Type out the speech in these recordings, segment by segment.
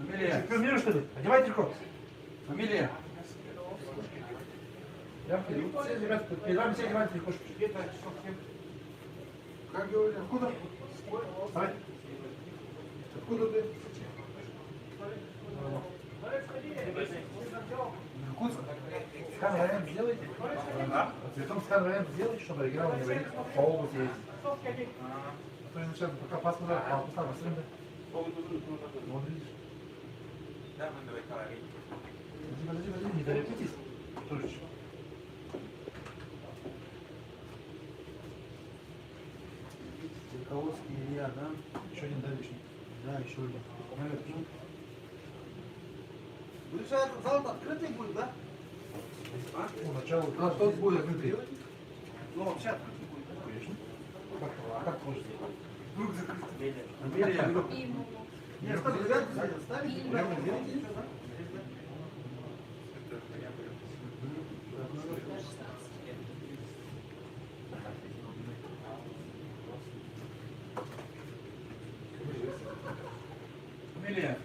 Фамилия. Миру, что ли? Одевай трико. Фамилия. Все, ребят, перед вами все одевают трико. Как говорят? Откуда? Вставай. Откуда ты? Иркутск. Скан вариант сделайте. Цветом скан вариант сделайте, чтобы играл не варить по области ездить. А то иначе пока паспорт, а пока посмотрим. Вот видишь. Подожди, не торопитесь. Тоже. Велиководский Илья, да? Еще один давишник. Да, еще один. Наверное, Гриша, этот зал открытый будет, да? ну, начало. А тот будет открытый. Ну, вообще открытый будет. Конечно. А как позже? Вдруг закрытый. Амелия. Нет, что, ребят, ставите? Прямо сделайте. Фамилия.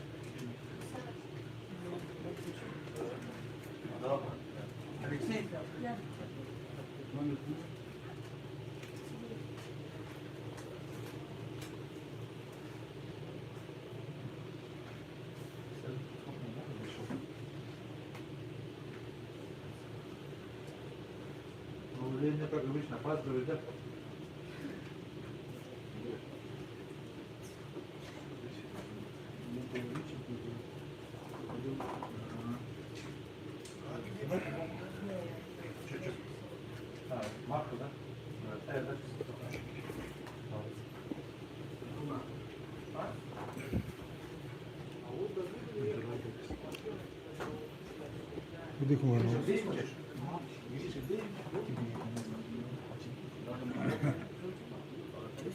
Алексей. Ну, как обычно, опаздывает, да? Чуть-чуть. А, марку, да? Да. Куди кумарно? Здесь хочешь?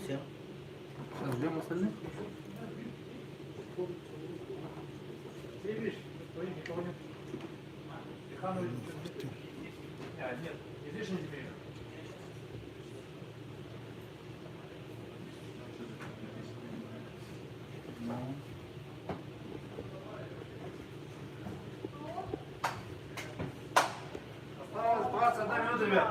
Все. Сейчас ждем остальных. Ты видишь, никого нет. Тиханович. Нет, излишне теперь. Осталось 21 минута, ребят.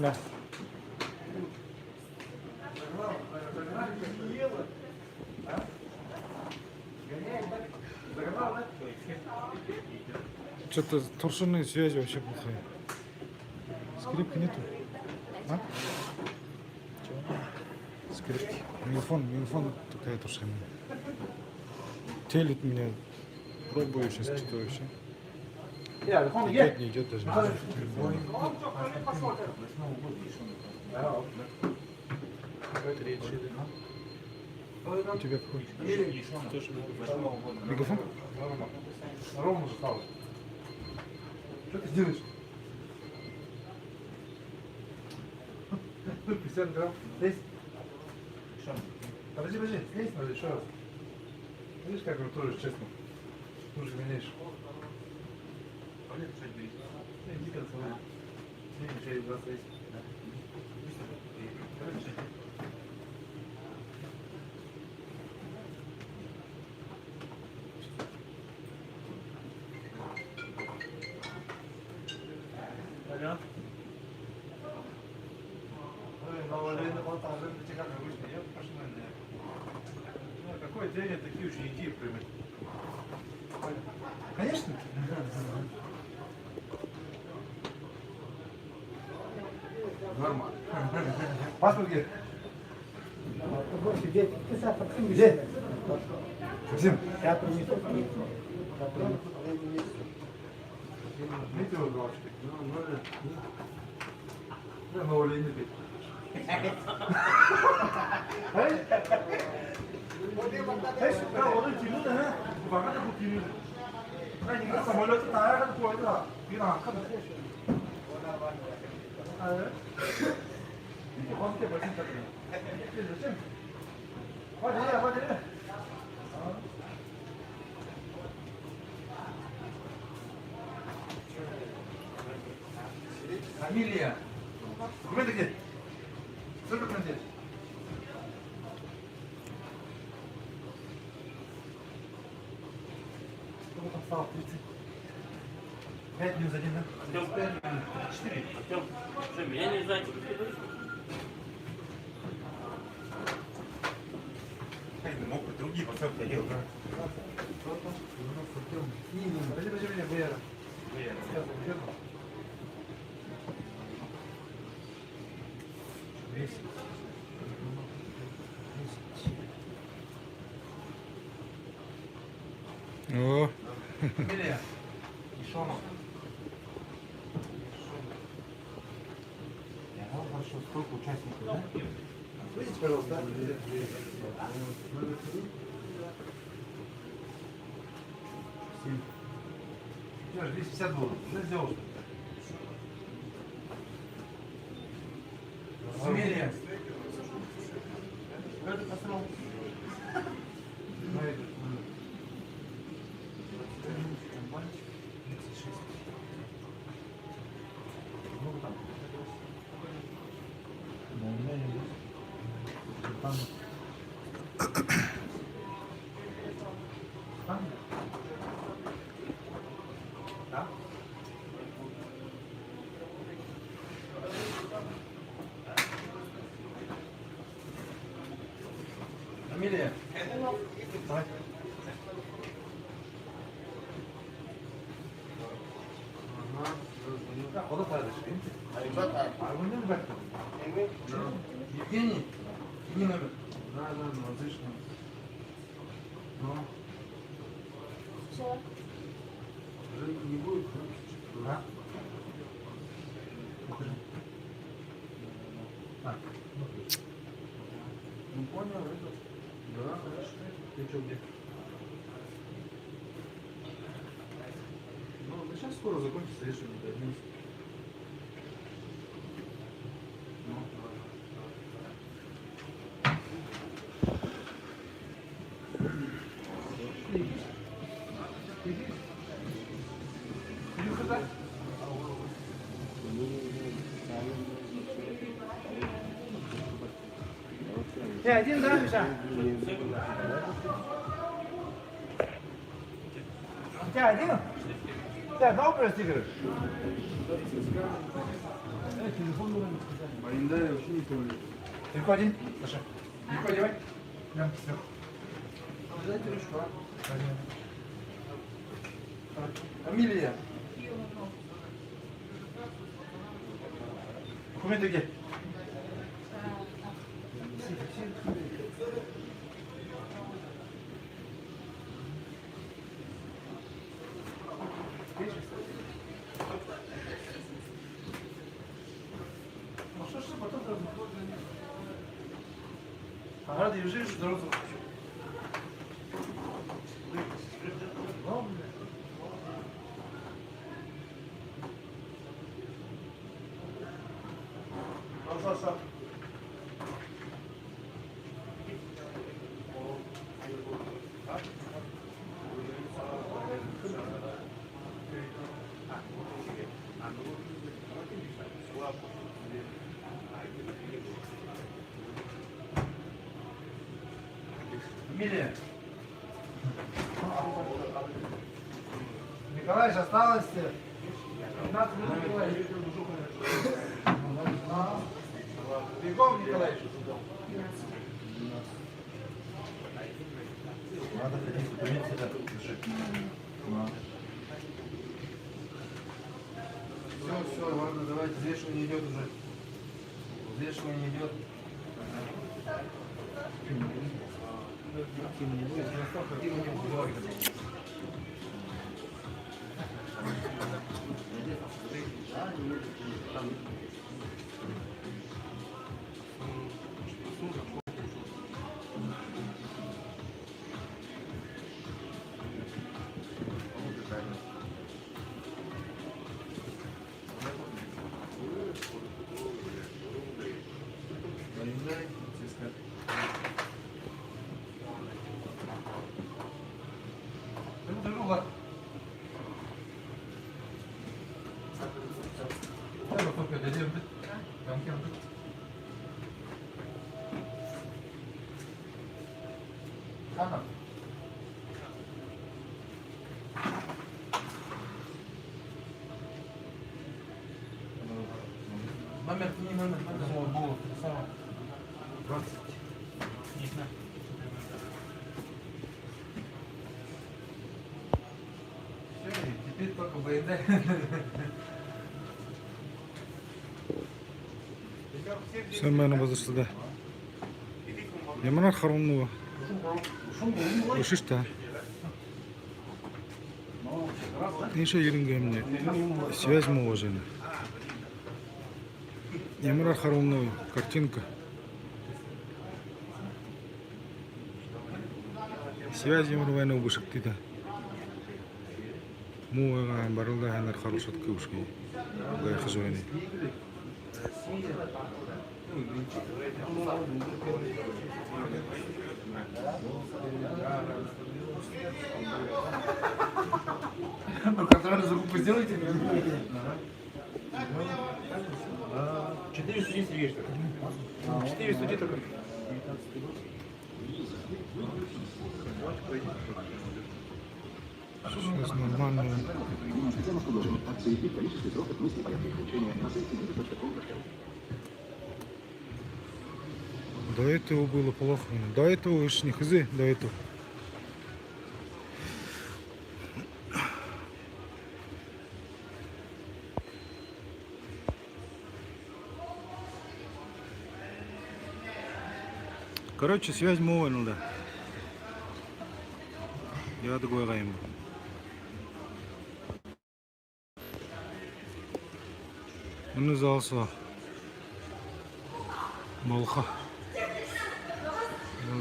Да. Что-то торшинные связи вообще плохие. Скрипки нету. А? Чего? Скрипки. Мегафон такая торшинная. Телит меня. Пробую сейчас что-то вообще. Идет, не идет даже. У тебя какой? Мегафон? Ровно же стало. Что ты делаешь? 50 грамм. Здесь. Подожди, здесь надо еще раз. Видишь, как рутуешь, честно. Уже меняешь. Иди концовой. Через 20. Какой день такие ученики примут? Конечно. Нормально. Паспорт где? Где? Максим. Я принесу. Видите его галочки? Ну, на оле не пить. 오늘 뒤로는 누가 그 뒤로 나 이거 선물로 다 하고 보여줘 이거 안 카드 아 이게 뭔데 벌써 다 그래 맞아 Фамилия. Документы где? Сколько документов? Сколько там стало? 30? 5 минус 1, да? 5 минус. 4. Артем, что, меня не знаете, как ты говоришь? Мог бы другие поставки делать. Подожди, Вера. Сейчас, где там? 10. О, Фамилия? Ишонов. Хорошо, сколько участников, да? Выйдите, пожалуйста. Семь. 250 долларов. Что сделал, что ли? Фамилия? Это посрал. Да? Фамилия? Давай. O da kardeş değil mi? Аргумент бak. Евгений? Не номер. Да, разрешено. Ну. Все. Не будет? Да. Так. Ну понял, это. Да, хорошо. Ты что, где? Ну, да сейчас скоро закончится, если не дождемся. Один, да, Миша? У тебя один? Так, добрый стикер. Bayında şu ne koyuyor? Легко один. Саша. Легко одевай. Прям сверху. Дайте ручку, а? Фамилия? Документы где? Ну что ж, потом рады и жив, здоров. Саша. Фамилия? Николаевич, осталось 15 минут, Николаевич. Бегом, Николаевич. Надо ходить, документ сюда держи. Все, ладно, давайте, взвешивание идет уже. Взвешивание идет. Tamam. Номер не номер. Был. 20. Не знаю. Все, и теперь только БНД. Sen beni bazırsıda. Yamanar харунова. Ушишта. Неше еринге мне связь уважена. Ямарар харунова картинка. Связь ямарвайна убышыктыда. Муага барылда ханар харушат кушки. Гай хажуэни. Ну, контрольную закупку сделайте. 4 судей Сергей, что ли? 4 судей только. Сейчас нормально. До этого было плохо. До этого уж не хз, до этого. Короче, связь мовой да. Я такой гаем. Мені залса малха.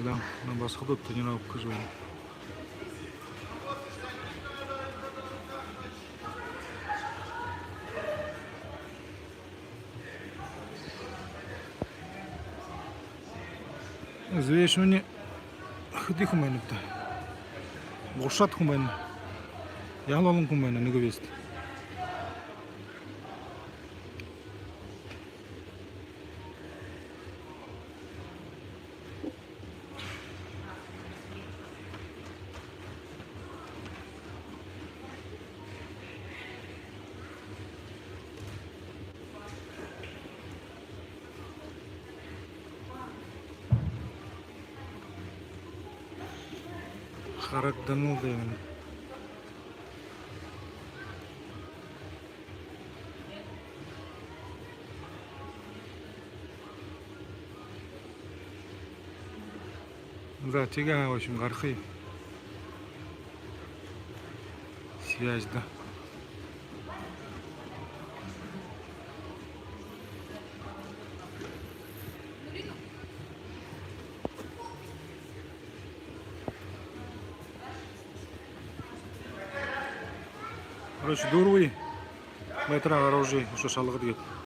Да, на басхаду тренировку кажу. Звешуни хыды хуманыкта. Ошат хуман. Ялалын хуман неге вест. Характанул деймін. Да, тяга, в общем, архив. Связь, да. Короче, дуруй. Метра оружие, что шалгы.